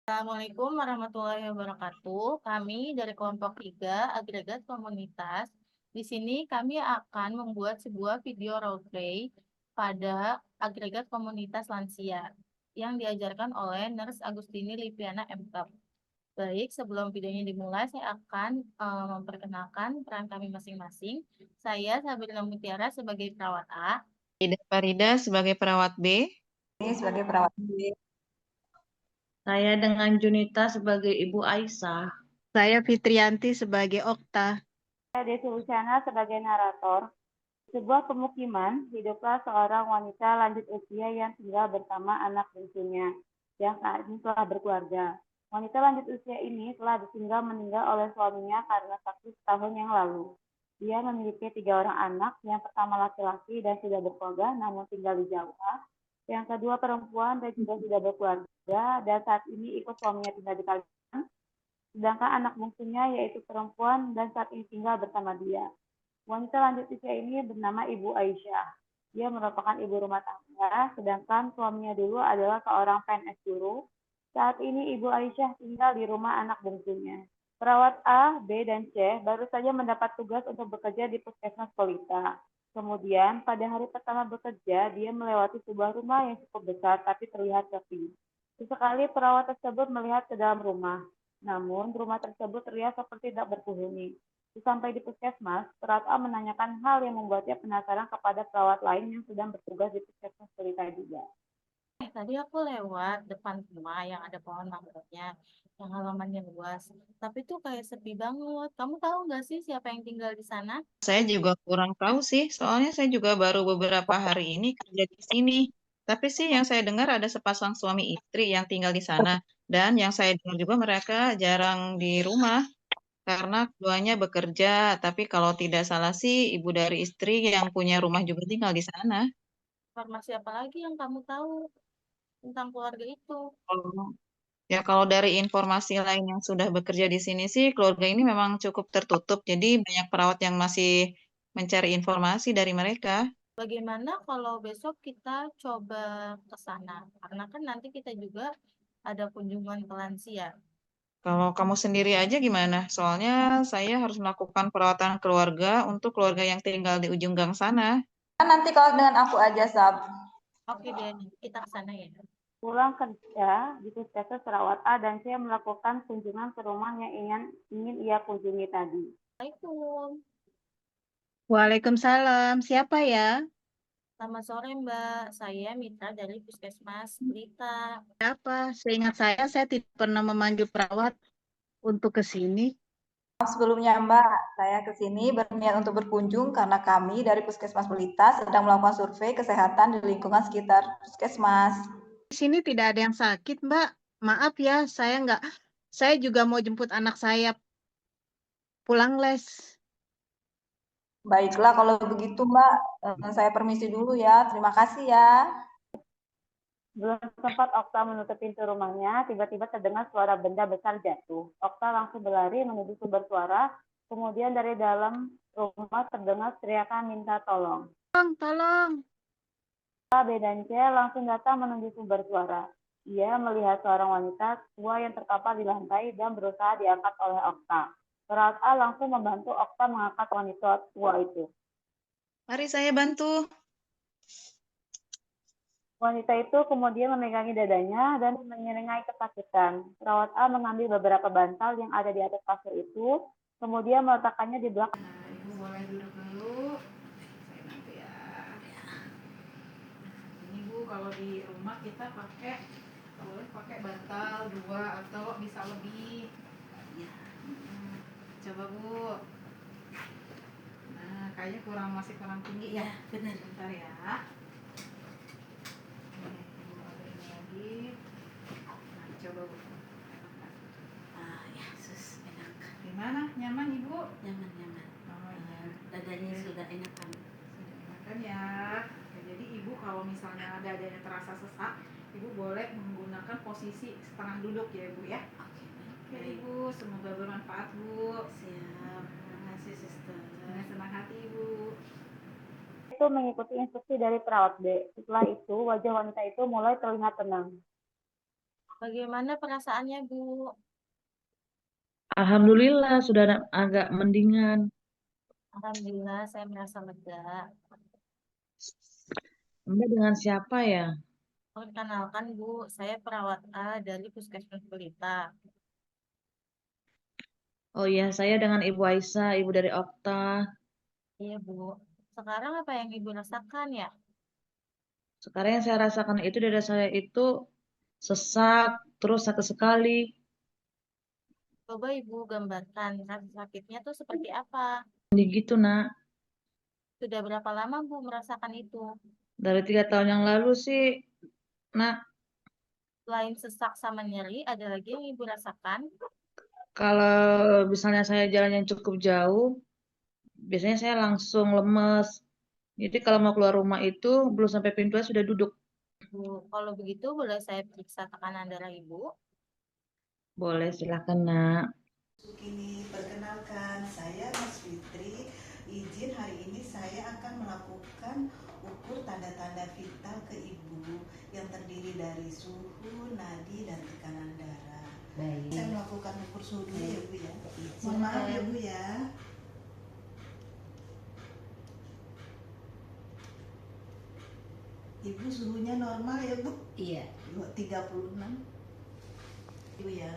Assalamualaikum warahmatullahi wabarakatuh. Kami dari kelompok 3 agregat komunitas. Di sini kami akan membuat sebuah video roleplay pada agregat komunitas lansia yang diajarkan oleh Nurse Agustini Lipiana MTop. Baik, sebelum videonya dimulai, saya akan memperkenalkan peran kami masing-masing. Saya Sabrina Mutiara sebagai perawat A. Ida Farida sebagai perawat B. Ini sebagai perawat B. Saya dengan Junita sebagai Ibu Aisyah. Saya Fitrianti sebagai Okta. Saya Desi Luciana sebagai narator. Di sebuah pemukiman, hiduplah seorang wanita lanjut usia yang tinggal bersama anak bungsunya, yang saat ini telah berkeluarga. Wanita lanjut usia ini telah ditinggal meninggal oleh suaminya karena sakit setahun yang lalu. Dia memiliki 3 orang anak, yang pertama laki-laki dan sudah berkeluarga namun tinggal di Jawa. Yang kedua perempuan dan juga sudah berkeluarga dan saat ini ikut suaminya tinggal di Kalimantan. Sedangkan anak bungsunya yaitu perempuan dan saat ini tinggal bersama dia. Wanita lanjut usia ini bernama Ibu Aisyah. Dia merupakan ibu rumah tangga, sedangkan suaminya dulu adalah seorang PNS guru. Saat ini Ibu Aisyah tinggal di rumah anak bungsunya. Perawat A, B, dan C baru saja mendapat tugas untuk bekerja di Puskesmas Pelita. Kemudian pada hari pertama bekerja, dia melewati sebuah rumah yang cukup besar tapi terlihat sepi. Sesekali perawat tersebut melihat ke dalam rumah. Namun, rumah tersebut terlihat seperti tidak berpenghuni. Sesampai di puskesmas, perawat A menanyakan hal yang membuatnya penasaran kepada perawat lain yang sedang bertugas di puskesmas Pelita juga. Tadi aku lewat depan rumah yang ada pohon mangrovenya, yang halamannya luas. Tapi tuh kayak sepi banget. Kamu tahu nggak sih siapa yang tinggal di sana? Saya juga kurang tahu sih, soalnya saya juga baru beberapa hari ini kerja di sini. Tapi sih yang saya dengar ada sepasang suami istri yang tinggal di sana. Dan yang saya dengar juga mereka jarang di rumah karena keduanya bekerja. Tapi kalau tidak salah sih ibu dari istri yang punya rumah juga tinggal di sana. Informasi apa lagi yang kamu tahu tentang keluarga itu? Kalau- Ya, kalau dari informasi lain yang sudah bekerja di sini sih, keluarga ini memang cukup tertutup. Jadi banyak perawat yang masih mencari informasi dari mereka. Bagaimana kalau besok kita coba ke sana? Karena kan nanti kita juga ada kunjungan ke lansia. Kalau kamu sendiri aja gimana? Soalnya saya harus melakukan perawatan keluarga untuk keluarga yang tinggal di ujung gang sana. Nanti kalau dengan aku aja, Sab. Oke deh, kita ke sana ya. Pulang kerja di puskesmas, perawat A dan C melakukan kunjungan ke rumah yang ingin ia kunjungi tadi. Assalamualaikum. Waalaikumsalam. Siapa ya? Selamat sore Mbak, saya Mitra dari Puskesmas Pelita. Siapa? Seingat saya tidak pernah memanggil perawat untuk ke sini. Sebelumnya, Mbak, saya ke sini berniat untuk berkunjung karena kami dari Puskesmas Pelita sedang melakukan survei kesehatan di lingkungan sekitar Puskesmas. Di sini tidak ada yang sakit, Mbak. Maaf ya, saya juga mau jemput anak saya pulang les. Baiklah, kalau begitu, Mbak, saya permisi dulu ya. Terima kasih ya. Belum sempat Okta menutup pintu rumahnya, tiba-tiba terdengar suara benda besar jatuh. Okta langsung berlari menuju sumber suara, kemudian dari dalam rumah terdengar teriakan minta tolong. Tolong. A, B, dan C langsung datang menuju sumber suara. Ia melihat seorang wanita tua yang terkapar di lantai dan berusaha diangkat oleh Okta. Perawat A langsung membantu Okta mengangkat wanita tua itu. Mari saya bantu. Wanita itu kemudian memegangi dadanya dan menyeringai kesakitan. Perawat A mengambil beberapa bantal yang ada di atas kasur itu, kemudian meletakkannya di belakang. Ibu boleh duduk dulu. Saya bantu ya. Ini Bu, kalau di rumah kita boleh pakai bantal 2 atau bisa lebih. Ya. Coba Bu. Nah, kayaknya masih kurang tinggi ya. Benar. Bentar ya. Ibu ada ini lagi. Nah, coba Bu. Ya, sus, enak. Gimana? Nyaman Ibu? Nyaman. Oh iya. Dadanya sudah enakan. Sudah enakan ya. Jadi Ibu kalau misalnya dadanya terasa sesak, Ibu boleh menggunakan posisi setengah duduk ya Bu ya. Oke Ibu, semoga bermanfaat Bu. Siap. Terima kasih, Sister. Dengan senang hati Ibu. Itu mengikuti instruksi dari perawat B. Setelah itu, wajah wanita itu mulai terlihat tenang. Bagaimana perasaannya, Bu? Alhamdulillah sudah agak mendingan. Alhamdulillah, saya merasa lega. Mbak dengan siapa ya? Perkenalkan, Bu, saya perawat A dari Puskesmas Pelita. Oh iya, saya dengan Ibu Aisyah, Ibu dari Okta. Iya, Bu. Sekarang apa yang Ibu rasakan ya? Sekarang yang saya rasakan itu dada saya itu sesak, terus sakit sekali. Coba Ibu gambarkan rasa sakitnya tuh seperti apa? Jadi gitu, Nak. Sudah berapa lama Bu merasakan itu? Dari 3 tahun yang lalu sih, Nak, Selain sesak sama nyeri, ada lagi yang Ibu rasakan? kalau misalnya saya jalan yang cukup jauh, biasanya saya langsung lemes. Jadi kalau mau keluar rumah itu belum sampai pintu aja sudah duduk. Bu, kalau begitu boleh saya periksa tekanan darah Ibu? Boleh, silakan, Nak. Ini perkenalkan, saya Mas Fitri. Izin hari ini saya akan melakukan ukur tanda-tanda vital ke Ibu yang terdiri dari suhu, nadi, dan tekanan darah. Baik. Saya melakukan ukur suhu dulu ya Bu ya. Mohon maaf ya Bu ya. Ibu suhunya normal ya Bu? Iya. 36. Ibu ya.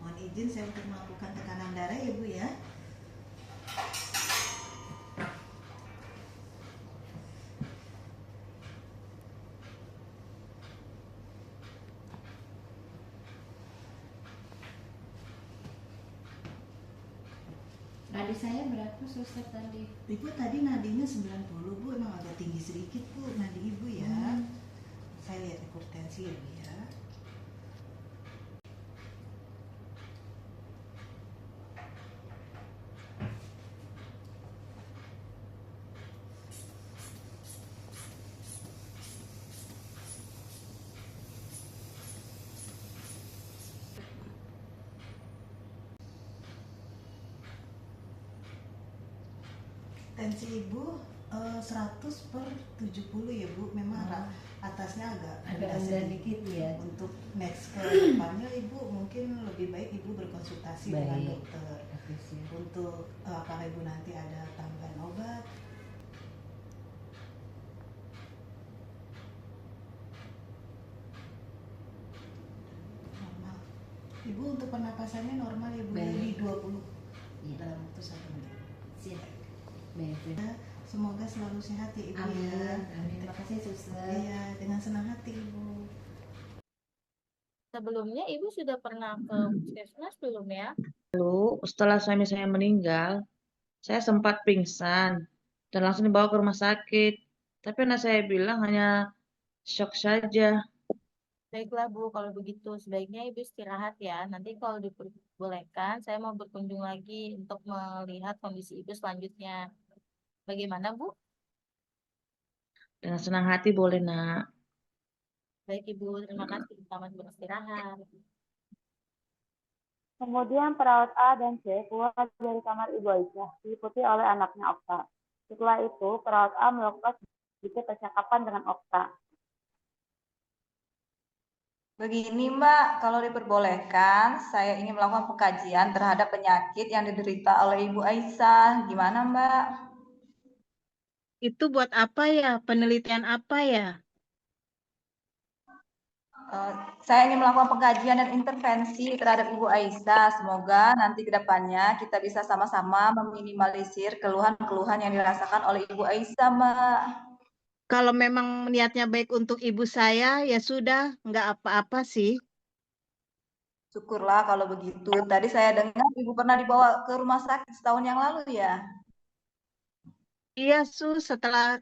Mohon izin saya untuk melakukan tekanan darah ya Bu ya. Nadi saya berapa suster tadi? Ibu tadi nadinya 90 Bu, emang agak tinggi sedikit Bu nadi Ibu ya. Saya lihat hipertensi ya Bu ya. Tensi Ibu 100/70 ya Bu, memang atasnya agak rendah Agak dikit ya. Untuk next ke depannya Ibu mungkin lebih baik Ibu berkonsultasi dengan Baik. dokter Oke, siap. untuk apakah Ibu nanti ada tambahan obat. Normal. Ibu untuk pernapasannya normal ya Bu, Baik. di 20 Iya. dalam waktu 1 menit. Siap. Baik. Semoga selalu sehat ya Ibu Amin. ya. Amin. Makasih suster. Iya, dengan senang hati Ibu. Sebelumnya Ibu sudah pernah ke Puskesmas belum ya? Lalu setelah suami saya meninggal, saya sempat pingsan dan langsung dibawa ke rumah sakit. Tapi anak saya bilang hanya shock saja. Baiklah Bu, kalau begitu sebaiknya Ibu istirahat ya. Nanti kalau diperbolehkan, saya mau berkunjung lagi untuk melihat kondisi Ibu selanjutnya. Bagaimana Bu? Dengan senang hati boleh, Nak. Baik Ibu, terima kasih. Selamat beristirahat. Kemudian perawat A dan C keluar dari kamar Ibu Aisyah, diikuti oleh anaknya Okta. Setelah itu, perawat A melakukan sedikit percakapan dengan Okta. Begini Mbak, kalau diperbolehkan, saya ingin melakukan pengkajian terhadap penyakit yang diderita oleh Ibu Aisyah. Gimana Mbak? Itu buat apa ya? Penelitian apa ya? Saya ingin melakukan pengkajian dan intervensi terhadap Ibu Aisyah. Semoga nanti ke depannya kita bisa sama-sama meminimalisir keluhan-keluhan yang dirasakan oleh Ibu Aisyah, Mbak. Kalau memang niatnya baik untuk ibu saya, ya sudah, nggak apa-apa sih. Syukurlah kalau begitu. Tadi saya dengar Ibu pernah dibawa ke rumah sakit setahun yang lalu ya? Iya, setelah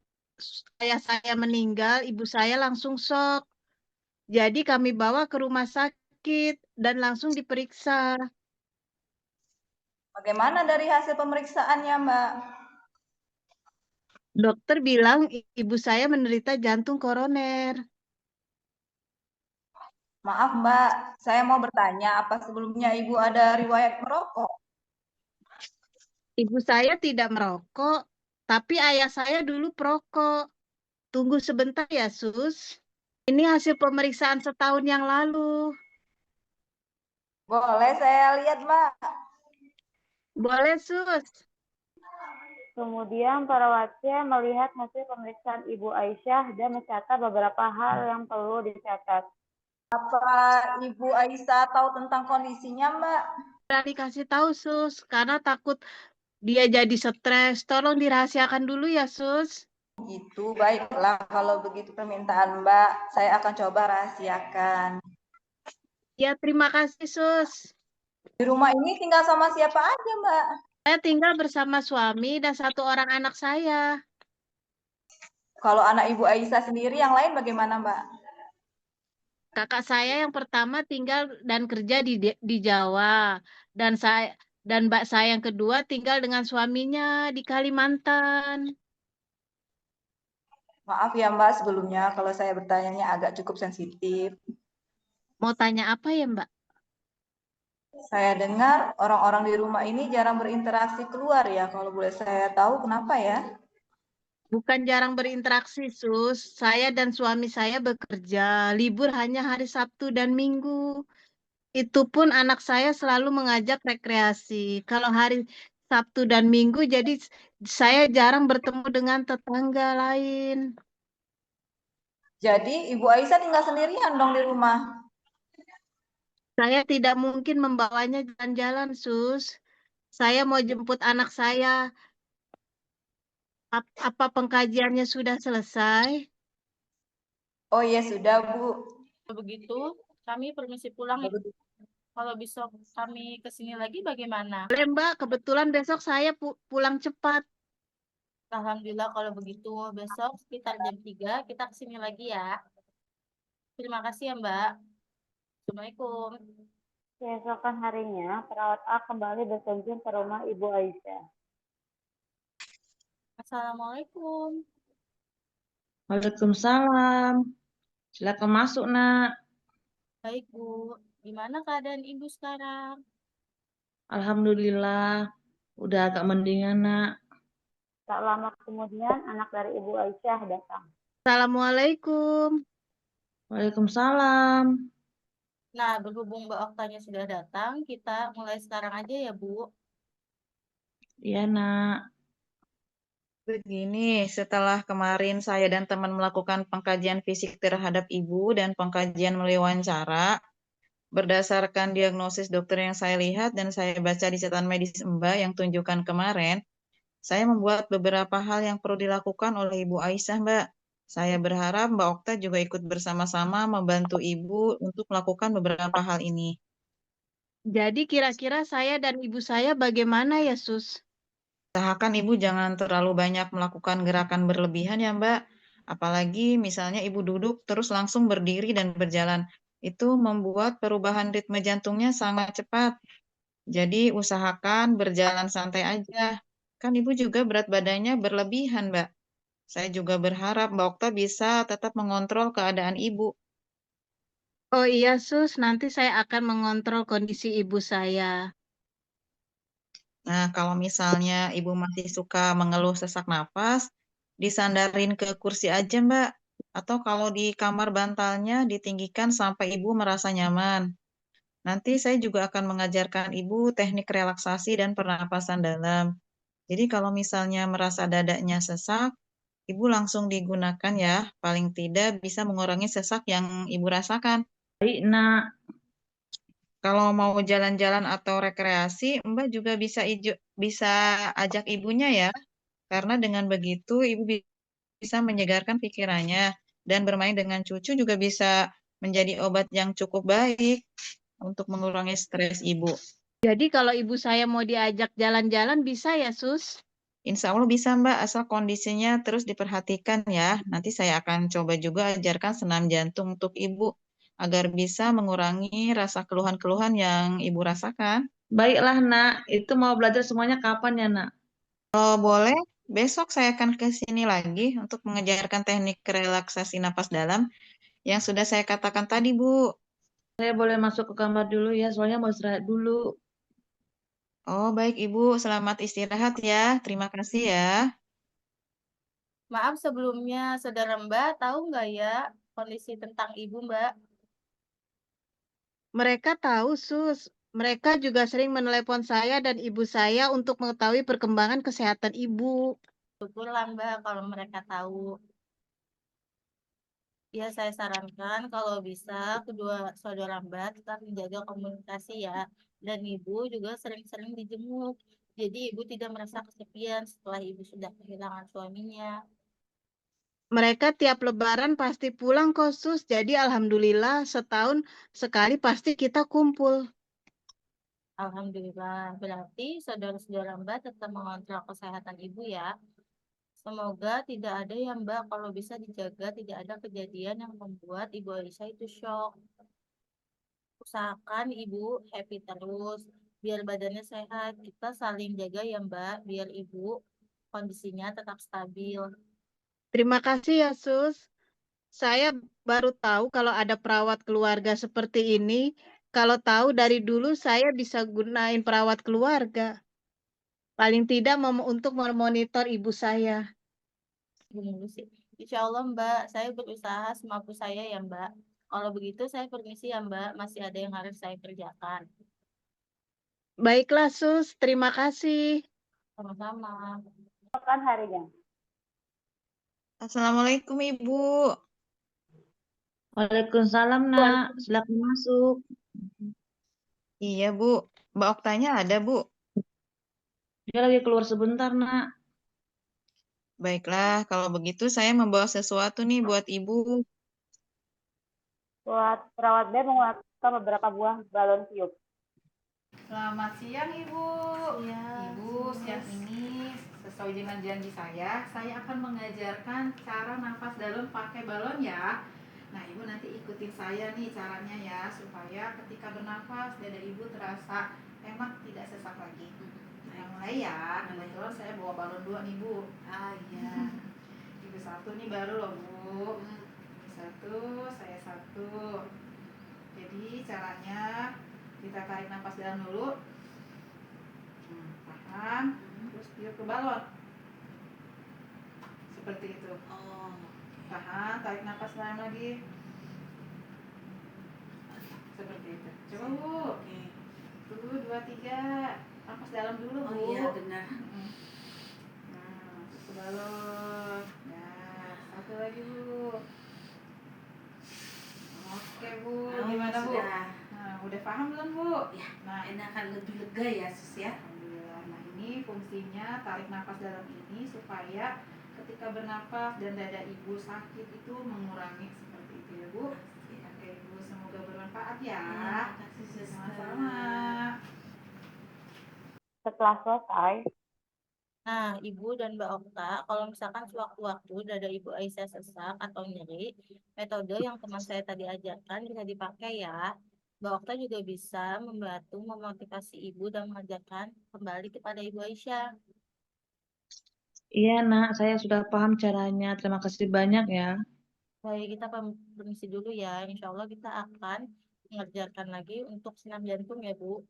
ayah saya meninggal, ibu saya langsung shock. Jadi kami bawa ke rumah sakit dan langsung diperiksa. Bagaimana dari hasil pemeriksaannya, Mbak? Dokter bilang ibu saya menderita jantung koroner. Maaf, Mbak, saya mau bertanya, apa sebelumnya Ibu ada riwayat merokok? Ibu saya tidak merokok, tapi ayah saya dulu perokok. Tunggu sebentar ya, Sus. Ini hasil pemeriksaan setahun yang lalu. Boleh saya lihat, Mbak? Boleh, Sus. Kemudian perawatnya melihat hasil pemeriksaan Ibu Aisyah dan mencatat beberapa hal yang perlu dicatat. Apa Ibu Aisyah tahu tentang kondisinya, Mbak? Udah dikasih tahu, Sus, karena takut dia jadi stres. Tolong dirahasiakan dulu ya, Sus. Gitu, baiklah. Kalau begitu permintaan Mbak, saya akan coba rahasiakan. Ya, terima kasih, Sus. Di rumah ini tinggal sama siapa aja, Mbak? Saya tinggal bersama suami dan 1 orang anak saya. Kalau anak Ibu Aisyah sendiri, yang lain bagaimana, Mbak? Kakak saya yang pertama tinggal dan kerja di Jawa, dan mbak saya yang kedua tinggal dengan suaminya di Kalimantan. Maaf ya, Mbak, sebelumnya kalau saya bertanya agak cukup sensitif. Mau tanya apa ya, Mbak? Saya dengar orang-orang di rumah ini jarang berinteraksi keluar ya. Kalau boleh saya tahu kenapa ya? Bukan jarang berinteraksi, Sus. Saya dan suami saya bekerja, libur hanya hari Sabtu dan Minggu. Itu pun anak saya selalu mengajak rekreasi. Kalau hari Sabtu dan Minggu, jadi saya jarang bertemu dengan tetangga lain. Jadi Ibu Aisyah tinggal sendirian dong di rumah. Saya tidak mungkin membawanya jalan-jalan, Sus. Saya mau jemput anak saya. Apa pengkajiannya sudah selesai? Oh iya sudah, Bu. Begitu, kami permisi pulang. Kalau besok kami ke sini lagi bagaimana? Boleh, Mbak. Kebetulan besok saya pulang cepat. Alhamdulillah kalau begitu. Besok sekitar jam 3 kita ke sini lagi ya. Terima kasih ya, Mbak. Assalamualaikum. Keesokan harinya, perawat A kembali berkunjung ke rumah Ibu Aisyah. Assalamualaikum. Waalaikumsalam. Silakan masuk, Nak. Baik, Bu. Gimana keadaan Ibu sekarang? Alhamdulillah, udah agak mendingan, Nak. Tak lama kemudian, anak dari Ibu Aisyah datang. Assalamualaikum. Waalaikumsalam. Nah, berhubung Mbak Oktanya sudah datang, kita mulai sekarang aja ya, Bu. Iya, Nak. Begini, setelah kemarin saya dan teman melakukan pengkajian fisik terhadap ibu dan pengkajian melalui wawancara, berdasarkan diagnosis dokter yang saya lihat dan saya baca di catatan medis Mbak yang tunjukkan kemarin, saya membuat beberapa hal yang perlu dilakukan oleh Ibu Aisyah, Mbak. Saya berharap Mbak Okta juga ikut bersama-sama membantu Ibu untuk melakukan beberapa hal ini. Jadi kira-kira saya dan ibu saya bagaimana ya, Sus? Usahakan Ibu jangan terlalu banyak melakukan gerakan berlebihan ya, Mbak. Apalagi misalnya Ibu duduk terus langsung berdiri dan berjalan. Itu membuat perubahan ritme jantungnya sangat cepat. Jadi usahakan berjalan santai aja. Kan Ibu juga berat badannya berlebihan, Mbak. Saya juga berharap Mbak Okta bisa tetap mengontrol keadaan Ibu. Oh iya, Sus. Nanti saya akan mengontrol kondisi ibu saya. Nah, kalau misalnya Ibu masih suka mengeluh sesak napas, disandarin ke kursi aja, Mbak. Atau kalau di kamar bantalnya ditinggikan sampai Ibu merasa nyaman. Nanti saya juga akan mengajarkan Ibu teknik relaksasi dan pernapasan dalam. Jadi kalau misalnya merasa dadanya sesak, Ibu langsung digunakan ya. Paling tidak bisa mengurangi sesak yang Ibu rasakan. Baik, Nak. Kalau mau jalan-jalan atau rekreasi, Mbak juga bisa ajak ibunya ya. Karena dengan begitu ibu bisa menyegarkan pikirannya dan bermain dengan cucu juga bisa menjadi obat yang cukup baik untuk mengurangi stres ibu. Jadi kalau ibu saya mau diajak jalan-jalan bisa ya, Sus? Insya Allah bisa Mbak, asal kondisinya terus diperhatikan ya. Nanti saya akan coba juga ajarkan senam jantung untuk ibu agar bisa mengurangi rasa keluhan-keluhan yang ibu rasakan. Baiklah, Nak. Itu mau belajar semuanya kapan ya, Nak? Kalau boleh, besok saya akan ke sini lagi untuk mengajarkan teknik relaksasi napas dalam yang sudah saya katakan tadi, Bu. Saya boleh masuk ke kamar dulu ya, soalnya mau istirahat dulu. Oh, baik Ibu. Selamat istirahat ya. Terima kasih ya. Maaf sebelumnya, Saudara Mbak, tahu nggak ya kondisi tentang Ibu, Mbak? Mereka tahu, Sus. Mereka juga sering menelepon saya dan ibu saya untuk mengetahui perkembangan kesehatan ibu. Syukurlah Mbak kalau mereka tahu. Ya, saya sarankan kalau bisa kedua saudara Mbak tetap menjaga komunikasi ya. Dan Ibu juga sering-sering dijenguk. Jadi Ibu tidak merasa kesepian setelah Ibu sudah kehilangan suaminya. Mereka tiap lebaran pasti pulang kok, Sus. Jadi alhamdulillah setahun sekali pasti kita kumpul. Alhamdulillah. Berarti saudara-saudara Mbak tetap mengontrol kesehatan Ibu ya. Semoga tidak ada ya Mbak, kalau bisa dijaga tidak ada kejadian yang membuat Ibu Aisyah itu shock. Usahakan Ibu happy terus, biar badannya sehat. Kita saling jaga ya Mbak, biar Ibu kondisinya tetap stabil. Terima kasih ya, Sus. Saya baru tahu kalau ada perawat keluarga seperti ini. Kalau tahu dari dulu saya bisa gunain perawat keluarga. Paling tidak untuk memonitor ibu saya. Dulu sih. Insya Allah Mbak, saya berusaha semampu saya ya Mbak. Kalau begitu saya permisi ya Mbak, masih ada yang harus saya kerjakan. Baiklah, Sus. Terima kasih. Sama-sama. Kapan harinya? Assalamualaikum Ibu. Waalaikumsalam, Nak. Silakan masuk. Iya Bu, Mbak Oktanya ada Bu? Dia lagi keluar sebentar, Nak. Baiklah, kalau begitu saya membawa sesuatu nih buat Ibu. Buat perawat B mengeluarkan beberapa buah balon tiup. Selamat siang Ibu. Siang. Ibu, siang ini sesuai dengan janji saya akan mengajarkan cara nafas dalam pakai balon ya. Nah, Ibu nanti ikutin saya nih caranya ya, supaya ketika bernafas dada Ibu terasa enak, tidak sesak lagi. Nah, mulai ya. Kebetulan saya bawa balon 2 nih Bu. Ah iya. Ibu 1 nih baru loh Bu. Ibu 1, saya 1. Jadi caranya kita tarik nafas dalam dulu, tahan, terus tiup ke balon, seperti itu. Oh. Tahan, tarik nafas dalam lagi, seperti itu. Coba Bu. Oke. Tuh 2, 3, nafas dalam dulu Bu. Oh iya benar. Nah, terus ke balon. Nah, 1 lagi Bu. Oke Bu, gimana Bu? Sudah. Nah, udah paham belum Bu? Ya. Nah, Enakan lebih lega ya, Sus ya. Alhamdulillah. Nah, ini fungsinya tarik nafas dalam ini supaya ketika bernafas dan dada Ibu sakit itu mengurangi seperti itu ya Bu. Oke Ibu, semoga bermanfaat ya. Terima kasih, Suster. Sama-sama. Setelah selesai, Nah, Ibu dan Mbak Okta, kalau misalkan sewaktu-waktu dada Ibu Aisyah sesak atau nyeri, metode yang teman saya tadi ajarkan bisa dipakai ya. Mbak Okta juga bisa membantu memotivasi Ibu dan mengajarkan kembali kepada Ibu Aisyah. Iya, Nak. Saya sudah paham caranya. Terima kasih banyak ya. Baik, kita permisi dulu ya. Insya Allah kita akan mengerjakan lagi untuk senam jantung ya, Bu.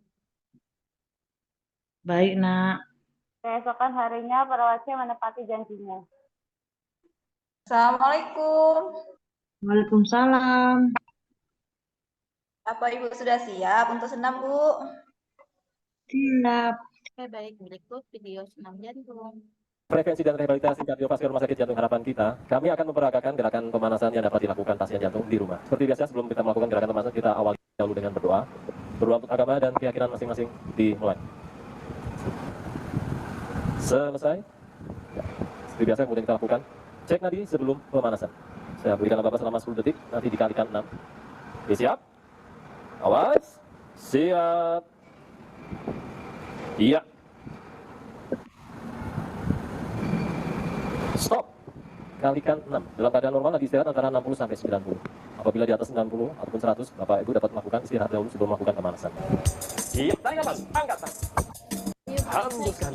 Baik, Nak. keesokan harinya perawat C menepati janjinya. Assalamualaikum. Waalaikumsalam. Apa Ibu sudah siap untuk senam, Bu? Siap. Oke, baik. Berikut video senam jantung. Prevensi dan rehabilitasi kardiovaskular Rumah Sakit Jantung Harapan kita, kami akan memperagakan gerakan pemanasan yang dapat dilakukan pasien jantung di rumah. Seperti biasa, sebelum kita melakukan gerakan pemanasan, kita awali dahulu dengan berdoa. Berdoa untuk agama dan keyakinan masing-masing dimulai. Selesai. Ya. Seperti biasa, kemudian kita lakukan cek nadi sebelum pemanasan. Saya berikan Bapak selama 10 detik, nanti dikalikan 6. Oke, siap? Awas. Siap. Iya. Stop. Kalikan 6. Dalam keadaan normal nadi istirahat antara 60 sampai 90. Apabila di atas 90 ataupun 100, Bapak Ibu dapat melakukan istirahat dahulu sebelum melakukan pemanasan. Siap, tarik nafas, angkat tangan. Hembuskan,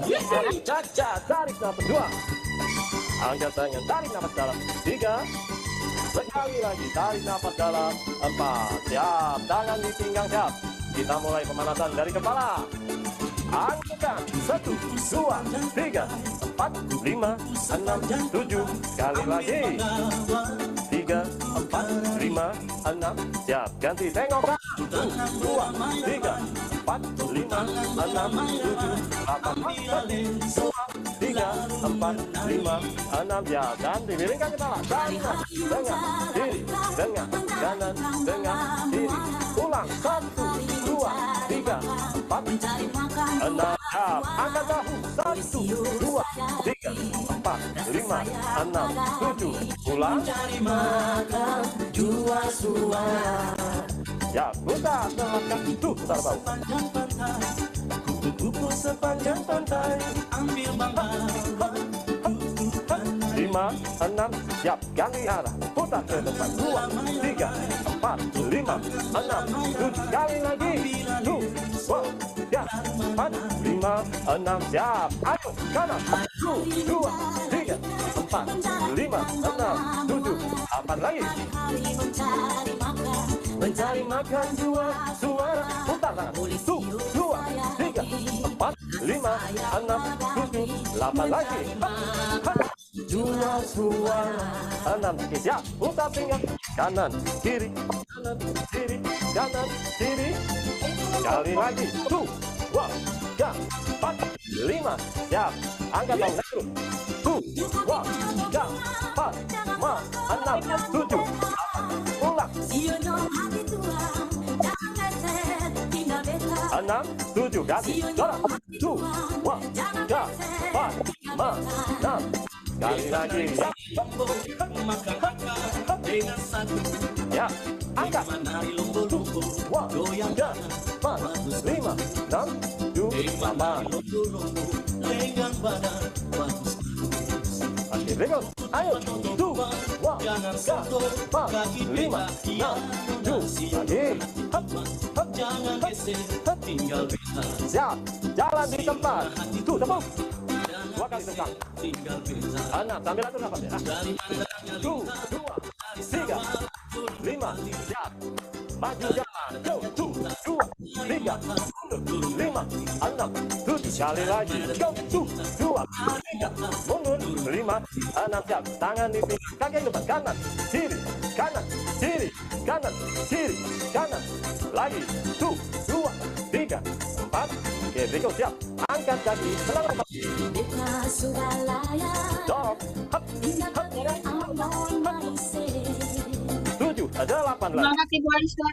caca, tarik nafas 2. Angkat tangan, tarik nafas dalam 3. Sekali lagi, tarik nafas dalam 4. Siap, tangan di pinggang siap. Kita mulai pemanasan dari kepala. Angkat 1, 2, 3, 4, 5, 6, 7. Sekali lagi. 3, 4, 5, 6. Siap, ganti. Tengok. 1, 2, 3, 4, 5, 6, 7, 8, 2, 3, 4, 5, 6. Ya, ganti. Miringkan kepala. Kanan, tengah, kiri, tengah, kanan, tengah, kiri. Ulang. 1, 2, 3, 4, 6. Ya, angkat bahu. 1, 2, 3, 4, 5, 6, 7. Ulang. Ya, putar belakang. Tuh, putar bahu. Kupu-kupu sepanjang pantai, ambil bangga. 5, 6, siap, ganti arah, putar ke depan. 2, 3, 4, 5, 6, 7. Kali lagi. 2, 3, 4, 5, 6. Siap. Ayo, kanan. 1, 2, 3, 4, 5, 6, 7. 8 lagi. Mencari makan jiwa, suara, putar tangan. 1, 2, 3, 4, 5, 6, 7, 8 lagi. Jiwa, suara. 6, siap, putar pinggang. Kanan, kiri, kanan, kiri, kanan, kiri. Sekali lagi. 1, 2, 3, 4, 5. Siap, angkat bahu, naik terus. 1, 2, 3, 4, 5, 6, 7, 8. Ulang. 6, 7, ganti. Dorong. 2, 3, 4, 5, 6. Sekali lagi. Ya, angkat. 1, 2, 3, 4, 5, 6, 7, 8. Oke, berikut. Ayo. 2, 3, 4, 5, 6, 7. Lagi. Siap. Jalan di tempat. Tuh, tepuk. 2 kali tegak. 6, sambil atur nafas ya. 1, 2, 3, 5. Siap. Maju jalan. 1, 2, 3, 5, 6, 7. Sekali lagi. 1, 2, 3. Mundur. 5, 6. Siap. Tangan di pinggang. Kaki depan. Kanan, kiri, kanan, kiri, kanan, kiri, kanan. Lagi. 1, 2, 3, 4. Oke, berikut siap. Angkat kaki. Selang nafas. Dorong. Hap, hap, hap. 7, 8 lagi. Semangat Ibu Aisyah.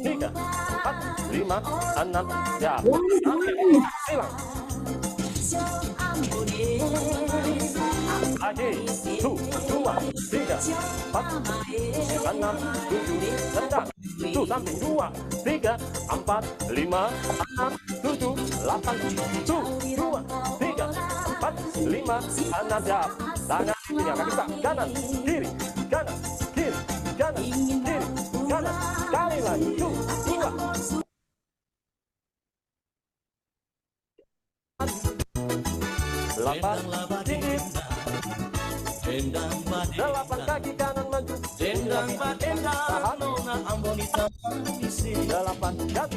3, 4, 5, 6. Ya. Silang. Lagi. 1, 2, 3, 4, 6, 7. Tendang. 1, samping. 2, 3, 4, 5, 6, 7, 8. 1, 2, 3, 4, 5, 6. Siap. Tangan di pinggang. Kaki depan. Kanan, kiri, kanan, kiri, kanan, kiri, kanan. Sekali lagi. 1, 2. 8, tinggi. 8 kaki kanan maju. 8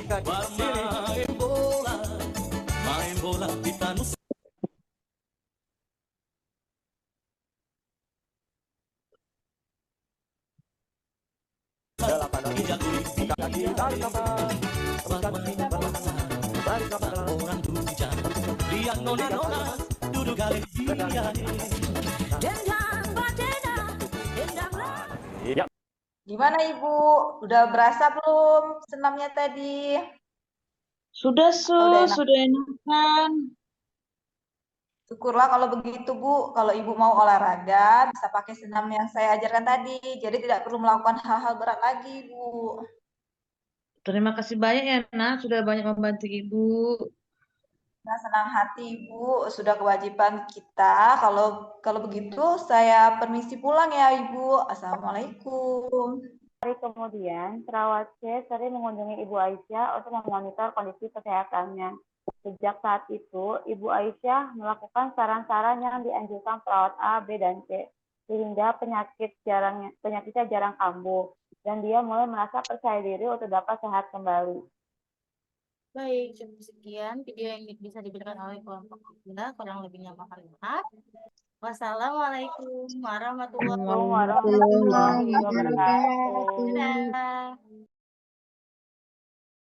kaki kiri. Main bola di tanah. 8 lagi. Buka kaki, tarik nafas. Teruskan tarik nafas. Orang berbicara, lihat nona duduk galeria. Iya. Gimana Ibu? Udah berasa belum senamnya tadi? Sudah, Udah enak. sudah enakan. Syukurlah kalau begitu Bu. Kalau Ibu mau olahraga, bisa pakai senam yang saya ajarkan tadi. Jadi tidak perlu melakukan hal-hal berat lagi, Bu. Terima kasih banyak ya, Nak. Sudah banyak membantu Ibu. Nah, senang hati Ibu, sudah kewajiban kita. Kalau begitu, saya permisi pulang ya Ibu. Assalamualaikum. Hari kemudian, perawat C sering mengunjungi Ibu Aisyah untuk memonitor kondisi kesehatannya. Sejak saat itu, Ibu Aisyah melakukan saran-saran yang dianjurkan perawat A, B, dan C, sehingga penyakitnya jarang kambuh, dan dia mulai merasa percaya diri untuk dapat sehat kembali. Baik, cukup sekian video yang bisa diberikan oleh kelompok kita. Kurang lebihnya mohon maaf. Wassalamualaikum warahmatullahi Warahmatullahi wabarakatuh. wabarakatuh. Dadah.